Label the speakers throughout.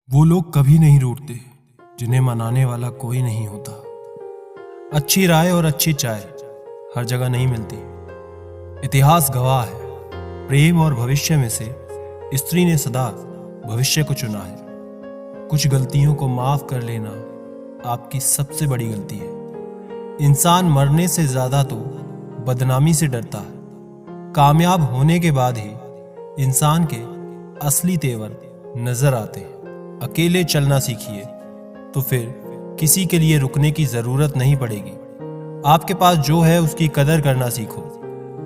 Speaker 1: वो लोग कभी नहीं रूठते जिन्हें मनाने वाला कोई नहीं होता। अच्छी राय और अच्छी चाय हर जगह नहीं मिलती। इतिहास गवाह है, प्रेम और भविष्य में से स्त्री ने सदा भविष्य को चुना है। कुछ गलतियों को माफ कर लेना आपकी सबसे बड़ी गलती है। इंसान मरने से ज्यादा तो बदनामी से डरता है। कामयाब होने के बाद ही इंसान के असली तेवर नजर आते हैं। अकेले चलना सीखिए तो फिर किसी के लिए रुकने की जरूरत नहीं पड़ेगी। आपके पास जो है उसकी कदर करना सीखो,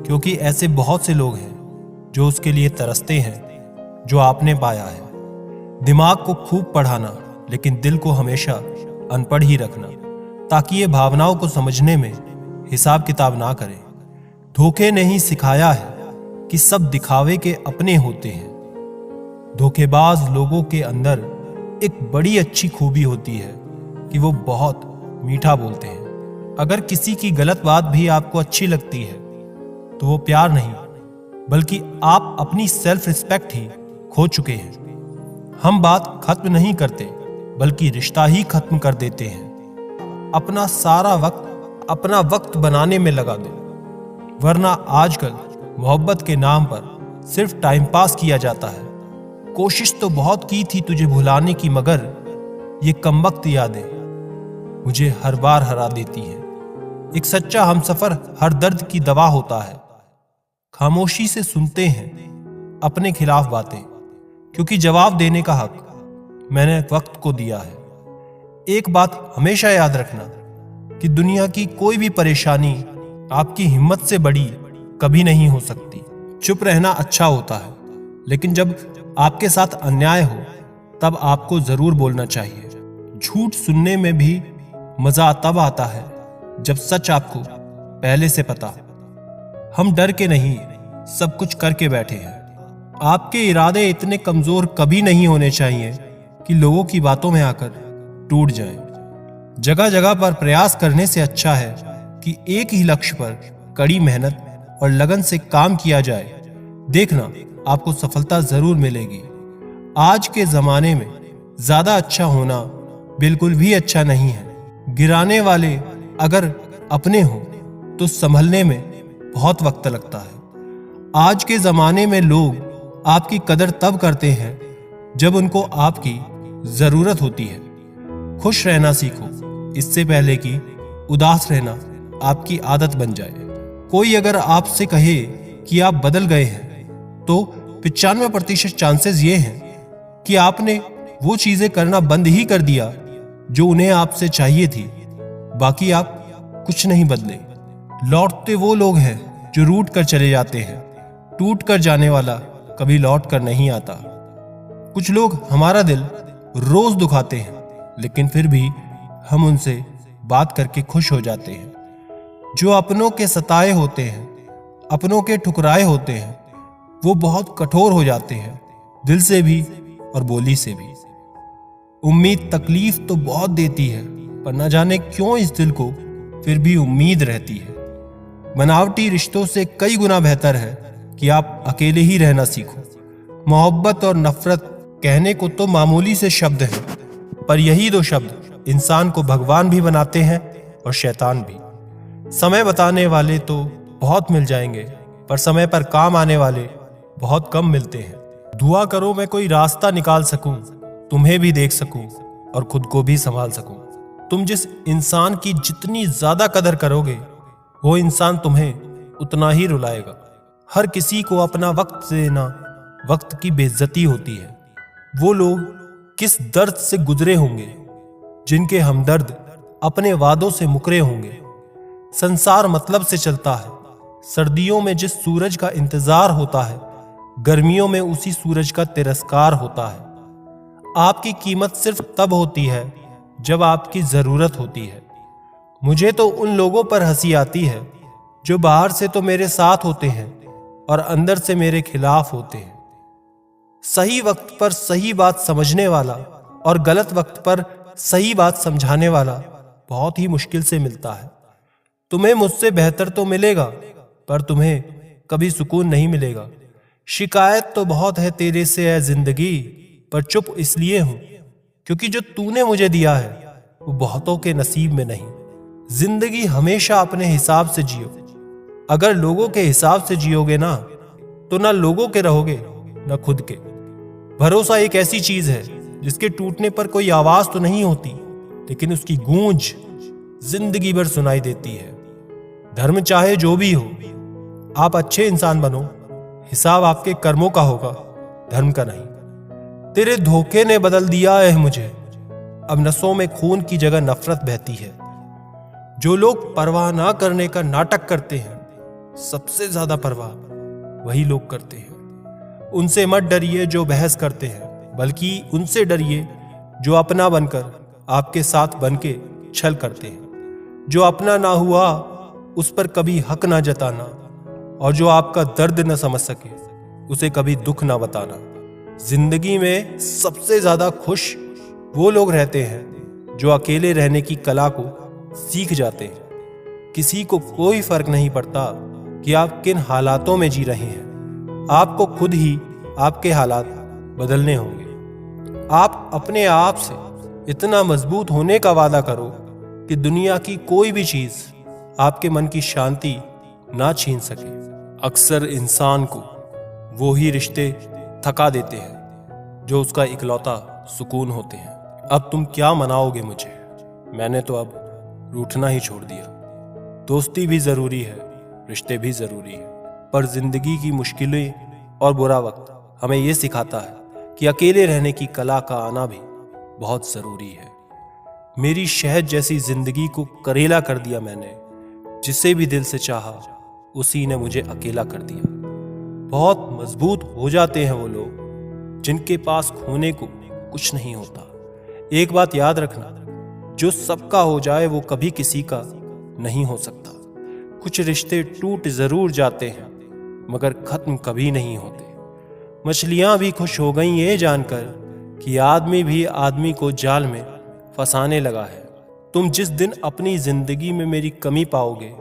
Speaker 1: क्योंकि ऐसे बहुत से लोग हैं जो उसके लिए तरसते हैं जो आपने पाया है। दिमाग को खूब पढ़ाना, लेकिन दिल को हमेशा अनपढ़ ही रखना, ताकि ये भावनाओं को समझने में हिसाब किताब ना करें। धोखे ने ही सिखाया है कि सब दिखावे के अपने होते हैं। धोखेबाज लोगों के अंदर एक बड़ी अच्छी खूबी होती है कि वो बहुत मीठा बोलते हैं। अगर किसी की गलत बात भी आपको अच्छी लगती है तो वो प्यार नहीं, बल्कि आप अपनी सेल्फ रिस्पेक्ट ही खो चुके हैं। हम बात खत्म नहीं करते, बल्कि रिश्ता ही खत्म कर देते हैं। अपना सारा वक्त अपना वक्त बनाने में लगा दो, वरना आजकल मोहब्बत के नाम पर सिर्फ टाइम पास किया जाता है। कोशिश तो बहुत की थी तुझे भुलाने की, मगर ये कमबख्त यादें मुझे हर बार हरा देती हैं। एक सच्चा हमसफर हर दर्द की दवा होता है। खामोशी से सुनते हैं अपने खिलाफ बातें, क्योंकि जवाब देने का हक मैंने वक्त को दिया है। एक बात हमेशा याद रखना कि दुनिया की कोई भी परेशानी आपकी हिम्मत से बड़ी कभी नहीं हो सकती। चुप रहना अच्छा होता है, लेकिन जब आपके साथ अन्याय हो तब आपको जरूर बोलना चाहिए। झूठ सुनने में भी मजा तब आता है जब सच आपको पहले से पता हो। हम डर के नहीं, सब कुछ करके बैठे हैं। आपके इरादे इतने कमजोर कभी नहीं होने चाहिए कि लोगों की बातों में आकर टूट जाएं। जगह जगह पर प्रयास करने से अच्छा है कि एक ही लक्ष्य पर कड़ी मेहनत और लगन से काम किया जाए। देखना, आपको सफलता जरूर मिलेगी। आज के जमाने में ज्यादा अच्छा होना बिल्कुल भी अच्छा नहीं है। गिराने वाले अगर अपने हो तो संभलने में बहुत वक्त लगता है। आज के जमाने में लोग आपकी कदर तब करते हैं जब उनको आपकी जरूरत होती है। खुश रहना सीखो, इससे पहले कि उदास रहना आपकी आदत बन जाए। कोई अगर आपसे कहे कि आप बदल गए हैं तो 95% चांसेस ये हैं कि आपने वो चीजें करना बंद ही कर दिया जो उन्हें आपसे चाहिए थी। बाकी आप कुछ नहीं बदले। लौटते वो लोग हैं जो रूठ कर चले जाते हैं। टूट कर जाने वाला कभी लौट कर नहीं आता। कुछ लोग हमारा दिल रोज दुखाते हैं, लेकिन फिर भी हम उनसे बात करके खुश हो जाते हैं। जो अपनों के सताए होते हैं, अपनों के ठुकराए होते हैं, वो बहुत कठोर हो जाते हैं, दिल से भी और बोली से भी। उम्मीद तकलीफ तो बहुत देती है, पर न जाने क्यों इस दिल को फिर भी उम्मीद रहती है। बनावटी रिश्तों से कई गुना बेहतर है कि आप अकेले ही रहना सीखो। मोहब्बत और नफरत कहने को तो मामूली से शब्द हैं, पर यही दो शब्द इंसान को भगवान भी बनाते हैं और शैतान भी। समय बताने वाले तो बहुत मिल जाएंगे, पर समय पर काम आने वाले बहुत कम मिलते हैं। दुआ करो मैं कोई रास्ता निकाल सकूं, तुम्हें भी देख सकूं और खुद को भी संभाल सकूं। तुम जिस इंसान की जितनी ज्यादा कदर करोगे, वो इंसान तुम्हें उतना ही रुलाएगा। हर किसी को अपना वक्त देना वक्त की बेइज्जती होती है। वो लोग किस दर्द से गुजरे होंगे जिनके हमदर्द अपने वादों से मुकरे होंगे। संसार मतलब से चलता है। सर्दियों में जिस सूरज का इंतजार होता है, गर्मियों में उसी सूरज का तिरस्कार होता है। आपकी कीमत सिर्फ तब होती है जब आपकी जरूरत होती है। मुझे तो उन लोगों पर हंसी आती है जो बाहर से तो मेरे साथ होते हैं और अंदर से मेरे खिलाफ होते हैं। सही वक्त पर सही बात समझने वाला और गलत वक्त पर सही बात समझाने वाला बहुत ही मुश्किल से मिलता है। तुम्हें मुझसे बेहतर तो मिलेगा, पर तुम्हें कभी सुकून नहीं मिलेगा। शिकायत तो बहुत है तेरे से ऐ जिंदगी, पर चुप इसलिए हूं क्योंकि जो तूने मुझे दिया है वो बहुतों के नसीब में नहीं। जिंदगी हमेशा अपने हिसाब से जियो। अगर लोगों के हिसाब से जियोगे ना तो ना लोगों के रहोगे ना खुद के। भरोसा एक ऐसी चीज है जिसके टूटने पर कोई आवाज तो नहीं होती, लेकिन उसकी गूंज जिंदगी भर सुनाई देती है। धर्म चाहे जो भी हो, आप अच्छे इंसान बनो, हिसाब आपके कर्मों का होगा, धर्म का नहीं। तेरे धोखे ने बदल दिया है मुझे, अब नसों में खून की जगह नफरत बहती है। जो लोग परवाह ना करने का नाटक करते हैं, सबसे ज्यादा परवाह वही लोग करते हैं। उनसे मत डरिए जो बहस करते हैं, बल्कि उनसे डरिए जो अपना बनकर आपके साथ बनके छल करते हैं। जो अपना ना हुआ उस पर कभी हक ना जताना, और जो आपका दर्द न समझ सके उसे कभी दुख ना बताना। जिंदगी में सबसे ज्यादा खुश वो लोग रहते हैं जो अकेले रहने की कला को सीख जाते हैं। किसी को कोई फर्क नहीं पड़ता कि आप किन हालातों में जी रहे हैं, आपको खुद ही आपके हालात बदलने होंगे। आप अपने आप से इतना मजबूत होने का वादा करो कि दुनिया की कोई भी चीज आपके मन की शांति ना छीन सके। अक्सर इंसान को वो ही रिश्ते थका देते हैं जो उसका इकलौता सुकून होते हैं। अब तुम क्या मनाओगे मुझे, मैंने तो अब रूठना ही छोड़ दिया। दोस्ती भी जरूरी है, रिश्ते भी जरूरी है, पर जिंदगी की मुश्किलें और बुरा वक्त हमें यह सिखाता है कि अकेले रहने की कला का आना भी बहुत जरूरी है। मेरी शहद जैसी जिंदगी को करेला कर दिया मैंने, जिसे भी दिल से चाहा उसी ने मुझे अकेला कर दिया। बहुत मजबूत हो जाते हैं वो लोग जिनके पास खोने को कुछ नहीं होता। एक बात याद रखना, जो सबका हो जाए वो कभी किसी का नहीं हो सकता। कुछ रिश्ते टूट जरूर जाते हैं मगर खत्म कभी नहीं होते। मछलियां भी खुश हो गईं ये जानकर कि आदमी भी आदमी को जाल में फंसाने लगा है। तुम जिस दिन अपनी जिंदगी में मेरी कमी पाओगे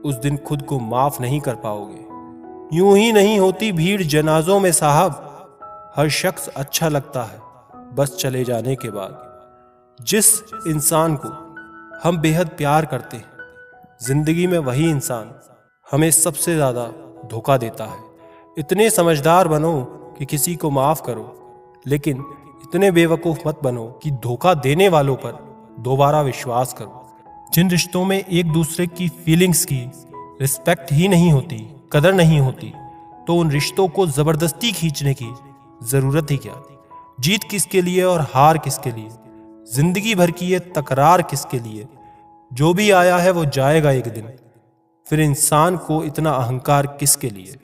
Speaker 1: उस दिन खुद को माफ नहीं कर पाओगे। यूं ही नहीं होती भीड़ जनाजों में साहब, हर शख्स अच्छा लगता है बस चले जाने के बाद। जिस इंसान को हम बेहद प्यार करते हैं, जिंदगी में वही इंसान हमें सबसे ज्यादा धोखा देता है। इतने समझदार बनो कि किसी को माफ करो, लेकिन इतने बेवकूफ मत बनो कि धोखा देने वालों पर दोबारा विश्वास करो। जिन रिश्तों में एक दूसरे की फीलिंग्स की रिस्पेक्ट ही नहीं होती, कदर नहीं होती, तो उन रिश्तों को जबरदस्ती खींचने की जरूरत ही क्या। जीत किसके लिए और हार किसके लिए, जिंदगी भर की ये तकरार किसके लिए। जो भी आया है वो जाएगा एक दिन, फिर इंसान को इतना अहंकार किसके लिए।